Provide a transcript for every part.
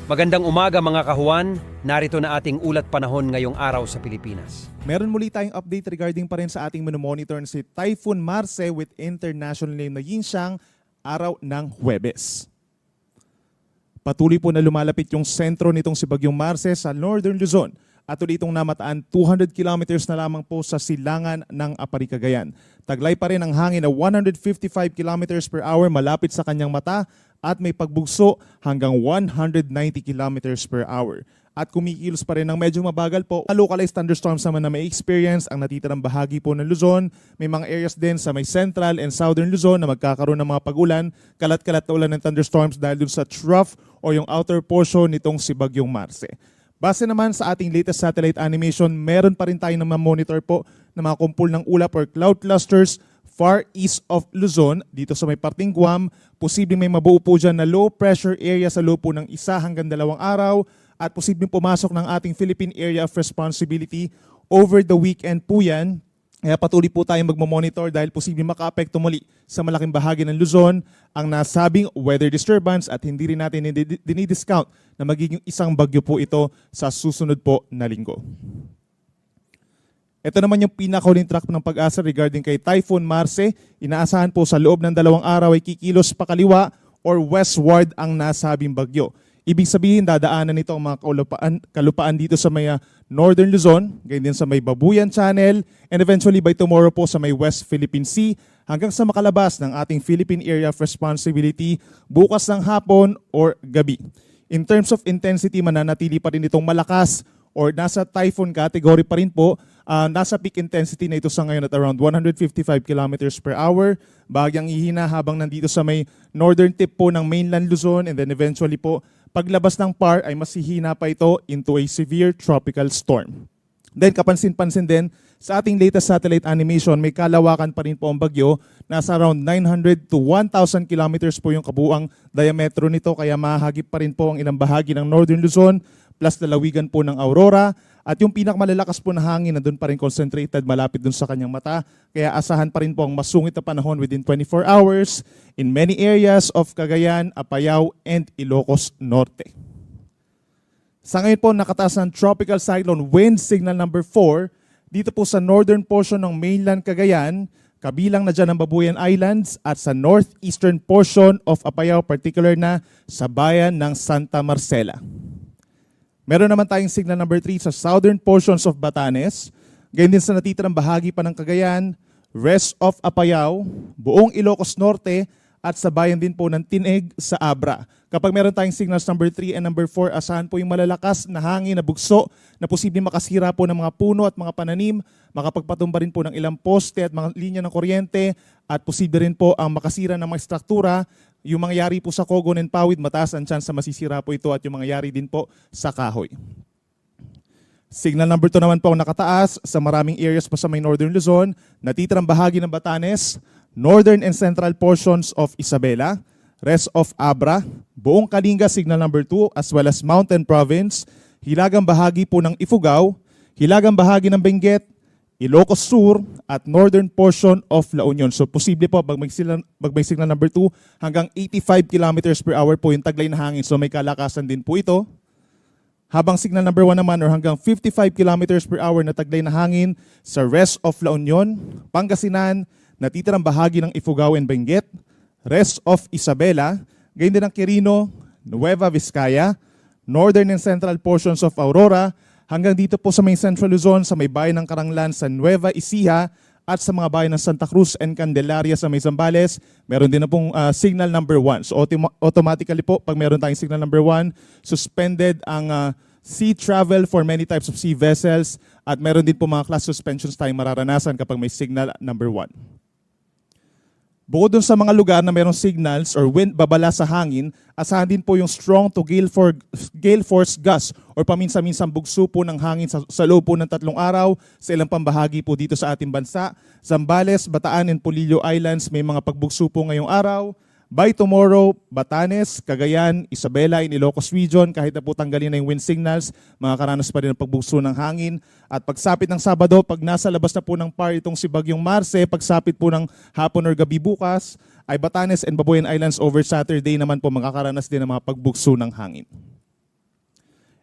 Magandang umaga mga kahuan, narito na ating ulat panahon ngayong araw sa Pilipinas. Meron muli tayong update regarding pa rin sa ating monitor na si Typhoon Marce with international name na Yinxiang araw ng Huwebes. Patuloy po na lumalapit yung sentro nitong si Bagyong Marce sa Northern Luzon at tuloy itong namataan 200 kilometers na lamang po sa silangan ng Apari, Cagayan. Taglay pa rin ang hangin na 155 kilometers per hour malapit sa kanyang mata at may pagbugso hanggang 190 kilometers per hour. At kumikilos pa rin ng medyo mabagal po. Localized thunderstorms naman na may experience ang natitirang bahagi po ng Luzon. May mga areas din sa may central and southern Luzon na magkakaroon ng mga pagulan, kalat-kalat na ulan ng thunderstorms dahil dun sa trough o yung outer portion nitong si Bagyong Marce. Base naman sa ating latest satellite animation, meron pa rin tayo na monitor po ng mga kumpul ng ulap or cloud clusters far east of Luzon, dito sa may parting Guam. Posibleng may mabuo po dyan na low pressure area sa loob po ng 1 hanggang 2 araw at posibleng pumasok ng ating Philippine Area of Responsibility over the weekend po yan. Kaya patuloy po tayong magmamonitor dahil posibleng makaapekto muli sa malaking bahagi ng Luzon ang nasabing weather disturbance at hindi rin natin dinidiscount na magiging isang bagyo po ito sa susunod po na linggo. Ito naman yung pinakahuling track ng Pag-asa regarding kay Typhoon Marce. Inaasahan po sa loob ng 2 araw ay kikilos pakaliwa or westward ang nasabing bagyo. Ibig sabihin, dadaanan nito ang mga kalupaan dito sa may Northern Luzon, ganyan din sa may Babuyan Channel, and eventually by tomorrow po sa may West Philippine Sea hanggang sa makalabas ng ating Philippine Area of Responsibility bukas ng hapon or gabi. In terms of intensity, mananatili pa rin itong malakas or nasa typhoon category pa rin po. Nasa peak intensity na ito sa ngayon at around 155 kilometers per hour. Bahagyang ihina habang nandito sa may northern tip po ng mainland Luzon, and then eventually po paglabas ng PAR ay masihina pa ito into a severe tropical storm. Then kapansin-pansin din sa ating latest satellite animation, may kalawakan pa rin po ang bagyo. Nasa around 900 to 1,000 kilometers po yung kabuang diametro nito, kaya mahagip pa rin po ang ilang bahagi ng Northern Luzon plus lalawigan po ng Aurora. At yung pinakamalalakas po na hangin na doon pa rin concentrated malapit doon sa kanyang mata. Kaya asahan pa rin po ang masungit na panahon within 24 hours in many areas of Cagayan, Apayao, and Ilocos Norte. Sa ngayon po, nakataas ng tropical cyclone wind signal number 4 dito po sa northern portion ng mainland Cagayan, kabilang na dyan ang Babuyan Islands at sa northeastern portion of Apayao, particular na sa bayan ng Santa Marcela. Meron naman tayong signal number 3 sa southern portions of Batanes, gayon din sa natitirang bahagi pa ng Cagayan, rest of Apayao, buong Ilocos Norte, at sa bayan din po ng Tineg sa Abra. Kapag meron tayong signals number 3 and number 4, asahan po yung malalakas na hangin na bugso na posibleng makasira po ng mga puno at mga pananim, makapagpatumba rin po ng ilang poste at mga linya ng kuryente, at posible rin po ang makasira ng mga struktura. Yung mangyayari po sa Cogon and Pawid, mataas ang chance na masisira po ito, at yung mangyayari din po sa Kahoy. Signal number 2 naman po ang nakataas sa maraming areas po sa may Northern Luzon, natitirang bahagi ng Batanes, northern and central portions of Isabela, rest of Abra, buong Kalinga signal number 2, as well as Mountain Province, hilagang bahagi po ng Ifugao, hilagang bahagi ng Benguet, Ilocos Sur, at northern portion of La Union. So posible po pag may signal number 2 hanggang 85 kilometers per hour po yung taglay na hangin. So may kalakasan din po ito. Habang signal number 1 naman or hanggang 55 kilometers per hour na taglay na hangin sa rest of La Union, Pangasinan, natitirang bahagi ng Ifugao and Benguet, rest of Isabela, gayon din ng Quirino, Nueva Vizcaya, northern and central portions of Aurora, hanggang dito po sa may Central Luzon, sa may bayan ng Karanglan, sa Nueva Ecija, at sa mga bayan ng Santa Cruz and Candelaria sa may Zambales, meron din na pong signal number 1. So automatically po, pag meron tayong signal number 1, suspended ang sea travel for many types of sea vessels, at meron din po mga class suspensions tayong mararanasan kapag may signal number 1. Bukod dun sa mga lugar na mayroong signals or wind babala sa hangin, asahan din po yung strong to gale force gust or paminsan-minsang bugso po ng hangin sa loob po ng 3 araw sa ilang pambahagi po dito sa ating bansa. Zambales, Bataan, and Polillo Islands may mga pagbugso po ngayong araw. By tomorrow, Batanes, Cagayan, Isabela, in Ilocos Region, kahit na po tanggalin na yung wind signals, makakaranas pa rin ang pagbugso ng hangin. At pagsapit ng Sabado, pag nasa labas na po ng PAR itong si Bagyong Marce, pagsapit po ng hapon or gabi bukas, ay Batanes and Babuyan Islands over Saturday naman po makakaranas din ng mga pagbugso ng hangin.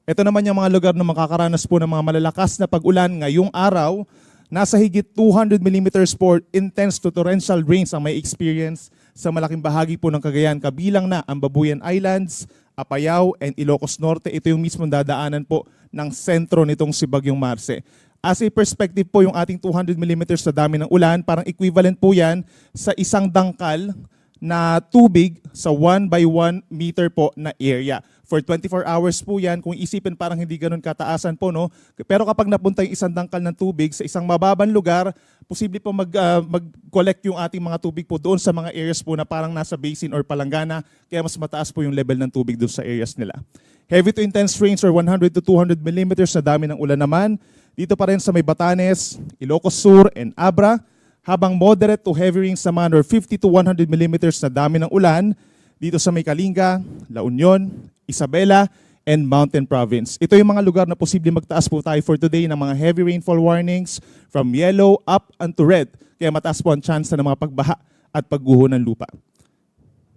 Ito naman yung mga lugar na makakaranas po ng mga malalakas na pag-ulan ngayong araw. Nasa higit 200 millimeters for intense to torrential rains ang may experience sa malaking bahagi po ng Cagayan, kabilang na ang Babuyan Islands, Apayao, and Ilocos Norte. Ito yung mismong dadaanan po ng sentro nitong si Bagyong Marce. As a perspective po, yung ating 200 millimeters na dami ng ulan, parang equivalent po yan sa isang dangkal na tubig sa 1 by 1 meter po na area. For 24 hours po yan, kung isipin parang hindi ganun kataasan po, no? Pero kapag napunta yung isang dangkal ng tubig sa isang mababang lugar, posible po mag-collect yung ating mga tubig po doon sa mga areas po na parang nasa basin or palanggana, kaya mas mataas po yung level ng tubig doon sa areas nila. Heavy to intense rains or 100 to 200 millimeters na dami ng ulan naman, dito pa rin sa may Batanes, Ilocos Sur, and Abra, habang moderate to heavy rains naman or 50 to 100 millimeters na dami ng ulan dito sa may Kalinga, La Union, Isabela, and Mountain Province. Ito yung mga lugar na posible magtaas po tayo for today ng mga heavy rainfall warnings from yellow up unto red. Kaya mataas po ang chance ng mga pagbaha at pagguho ng lupa.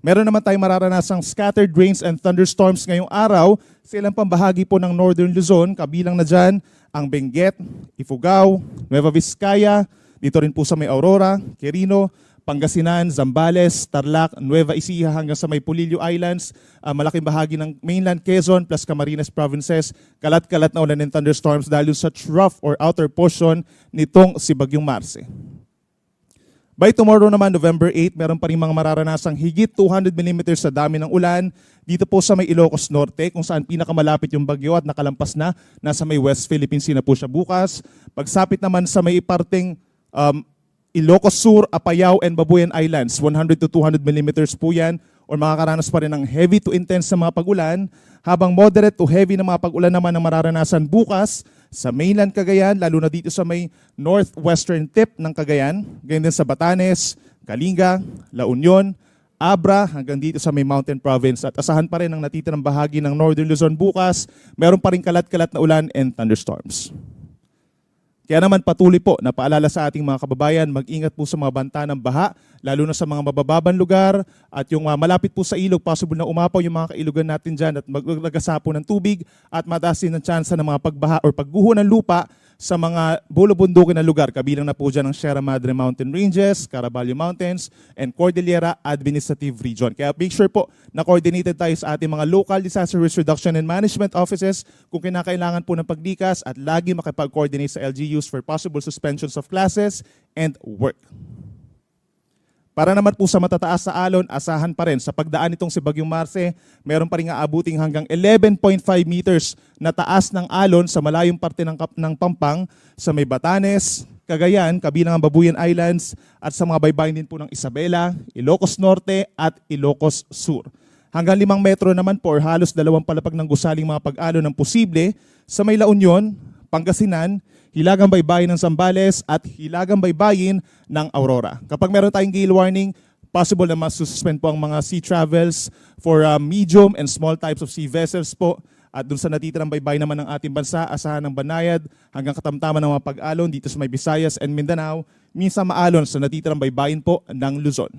Meron naman tayong mararanasang scattered rains and thunderstorms ngayong araw sa ilang pambahagi po ng Northern Luzon, kabilang na dyan ang Benguet, Ifugao, Nueva Vizcaya, dito rin po sa may Aurora, Quirino, Pangasinan, Zambales, Tarlac, Nueva Ecija hanggang sa may Pulilio Islands, malaking bahagi ng mainland Quezon plus Camarines provinces, kalat-kalat na ulan and thunderstorms dahil sa trough or outer portion nitong si Bagyong Marce. By tomorrow naman, November 8, meron pa rin mga mararanasang higit 200 millimeters sa dami ng ulan dito po sa may Ilocos Norte, kung saan pinakamalapit yung bagyo at nakalampas na, nasa may West Philippine Sea na po siya bukas. Pagsapit naman sa may iparting Ilocos Sur, Apayao, and Babuyan Islands, 100 to 200 millimeters po yan, or makakaranas pa rin ng heavy to intense na mga pag-ulan, habang moderate to heavy na mga pag-ulan naman ang mararanasan bukas sa mainland Cagayan, lalo na dito sa may northwestern tip ng Cagayan, ganyan din sa Batanes, Kalinga, La Union, Abra, hanggang dito sa may Mountain Province. At asahan pa rin ang natitirang bahagi ng Northern Luzon bukas, meron pa rin kalat-kalat na ulan and thunderstorms. Kaya naman patuloy po na paalala sa ating mga kababayan, mag-ingat po sa mga banta ng baha, lalo na sa mga mabababang lugar at yung malapit po sa ilog, possible na umapaw yung mga kailugan natin dyan at maglagasa po ng tubig at mataas din ang tsansa ng mga pagbaha or pagguho ng lupa sa mga bulubundukin na lugar. Kabilang na po dyan ang Sierra Madre Mountain Ranges, Caraballo Mountains, and Cordillera Administrative Region. Kaya make sure po na coordinated tayo sa ating mga local disaster risk reduction and management offices kung kinakailangan po ng paglikas at lagi makipag-coordinate sa LGUs for possible suspensions of classes and work. Para naman po sa matataas sa alon, asahan pa rin sa pagdaan nitong si Bagyong Marce, meron pa rin aabuting hanggang 11.5 meters na taas ng alon sa malayong parte ng Pampang sa may Batanes, Cagayan, kabilang ang Babuyan Islands at sa mga baybayin din po ng Isabela, Ilocos Norte at Ilocos Sur. Hanggang 5 metro naman po or halos 2 palapag ng gusaling mga pag-alon ng posible sa may La Union, Pangasinan, Hilagang Baybayin ng Zambales at Hilagang Baybayin ng Aurora. Kapag meron tayong gale warning, possible na masususpend po ang mga sea travels for medium and small types of sea vessels po. At dun sa natitirang baybayin naman ng ating bansa, asahan ng banayad hanggang katamtaman ng mga pag-alon dito sa may Visayas and Mindanao, minsan maalon sa natitirang baybayin po ng Luzon.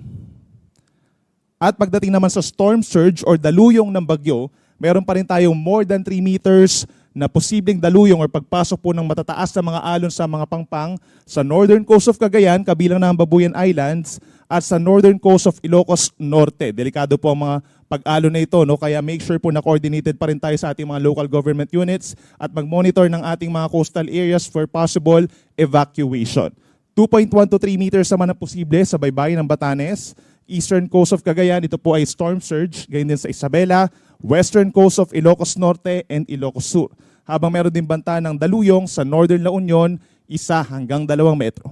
At pagdating naman sa storm surge or daluyong ng bagyo, meron pa rin tayong more than 3 meters na posibleng daluyong or pagpasok po ng matataas na mga alon sa mga pangpang sa northern coast of Cagayan, kabilang na ang Babuyan Islands, at sa northern coast of Ilocos Norte. Delikado po ang mga pag-alon na ito, no? Kaya make sure po na coordinated pa rin tayo sa ating mga local government units at mag-monitor ng ating mga coastal areas for possible evacuation. 2.1 to 3 meters naman ang posible sa baybayin ng Batanes, eastern coast of Cagayan, ito po ay storm surge, ganyan din sa Isabela, western coast of Ilocos Norte and Ilocos Sur. Habang meron din banta ng daluyong sa Northern La Union, 1 hanggang 2 metro.